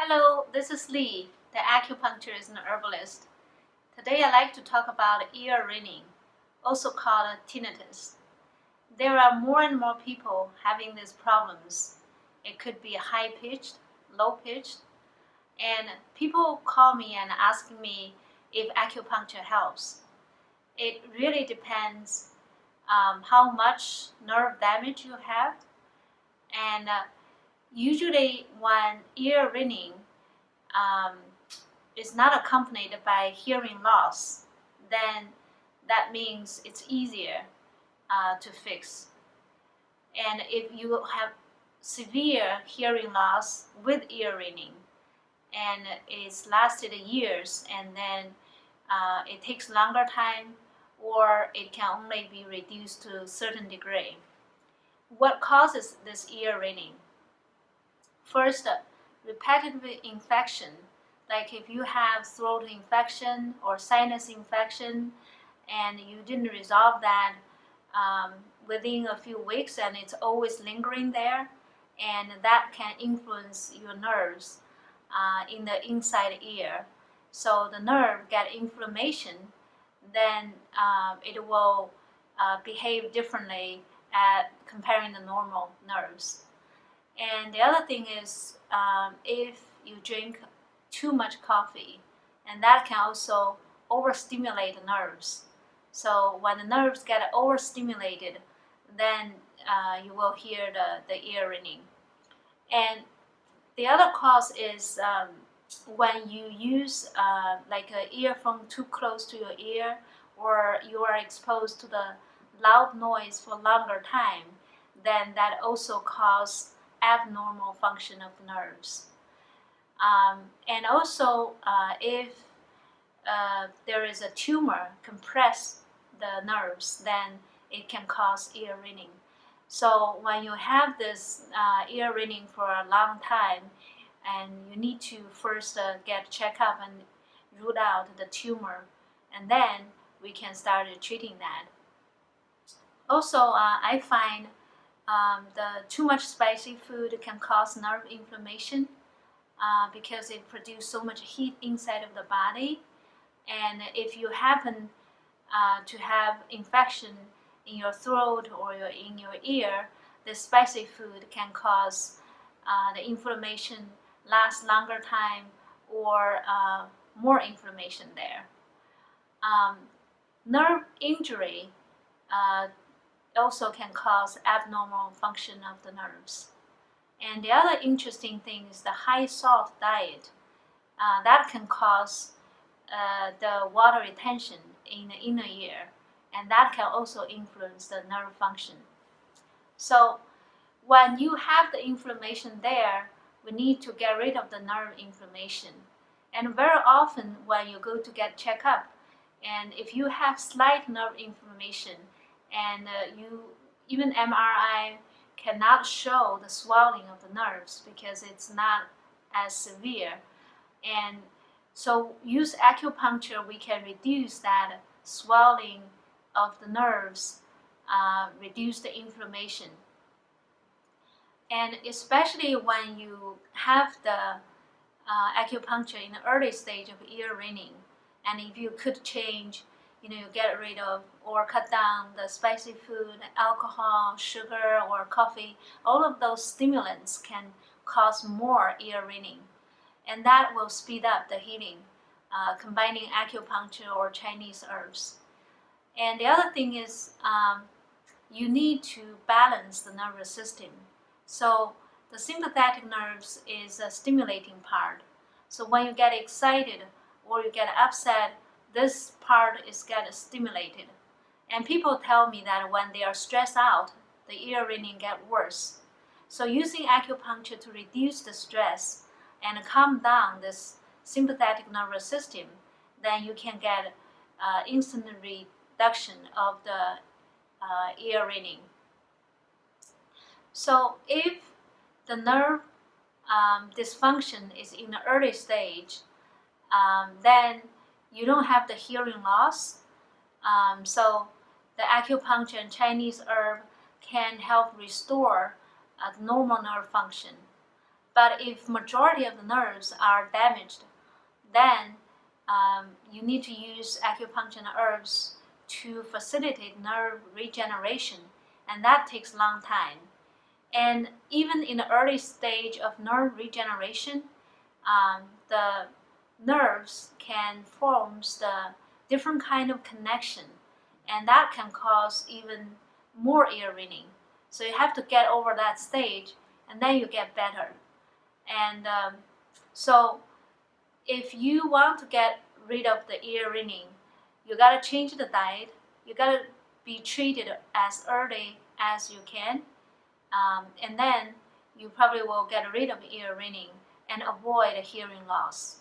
Hello, this is Lee, the acupuncturist and herbalist. Today I'd like to talk about ear ringing, also called tinnitus. There are more and more people having these problems. It could be high-pitched, low-pitched, and people call me and asking me if acupuncture helps. It really depends how much nerve damage you have, and usually when ear ringing um, is not accompanied by hearing loss, then that means it's easier to fix. And if you have severe hearing loss with ear ringing and it's lasted years and then it takes longer time or it can only be reduced to a certain degree. What causes this ear ringing? First, repetitive infection, like if you have throat infection or sinus infection and you didn't resolve that within a few weeks and it's always lingering there, and that can influence your nerves in the inside ear. So the nerve get inflammation, then it will behave differently at comparing the normal nerves. And the other thing is if you drink too much coffee, and that can also overstimulate the nerves. So when the nerves get overstimulated, then you will hear the ear ringing. And the other cause is when you use like an earphone too close to your ear, or you are exposed to the loud noise for longer time, then that also causes abnormal function of the nerves. And also, if there is a tumor compress the nerves, then it can cause ear ringing. So when you have this ear ringing for a long time, and you need to first get checked up and root out the tumor, and then we can start treating that. Also, I find the too much spicy food can cause nerve inflammation because it produces so much heat inside of the body. And if you happen to have infection in your throat or in your ear, the spicy food can cause the inflammation last longer time or more inflammation there. Nerve injury also can cause abnormal function of the nerves. And the other interesting thing is the high salt diet. That can cause the water retention in the inner ear, and that can also influence the nerve function. So when you have the inflammation there, we need to get rid of the nerve inflammation. And very often when you go to get checked up, and if you have slight nerve inflammation, and even MRI cannot show the swelling of the nerves because it's not as severe. And so use acupuncture, we can reduce that swelling of the nerves, reduce the inflammation. And especially when you have the acupuncture in the early stage of ear ringing, and if you could change, you get rid of or cut down the spicy food, alcohol, sugar, or coffee, all of those stimulants can cause more ear ringing. And that will speed up the healing, combining acupuncture or Chinese herbs. And the other thing is you need to balance the nervous system. So the sympathetic nerves is a stimulating part. So when you get excited or you get upset, this part is get stimulated. And people tell me that when they are stressed out, the ear ringing get worse. So using acupuncture to reduce the stress and calm down this sympathetic nervous system, then you can get instant reduction of the ear ringing. So if the nerve dysfunction is in the early stage, then you don't have the hearing loss. So the acupuncture and Chinese herb can help restore normal nerve function. But if majority of the nerves are damaged, then you need to use acupuncture and herbs to facilitate nerve regeneration, and that takes a long time. And even in the early stage of nerve regeneration, the nerves can form the different kind of connection, and that can cause even more ear ringing. So you have to get over that stage, and then you get better. And so if you want to get rid of the ear ringing, you gotta change the diet. You gotta be treated as early as you can, and then you probably will get rid of ear ringing and avoid hearing loss.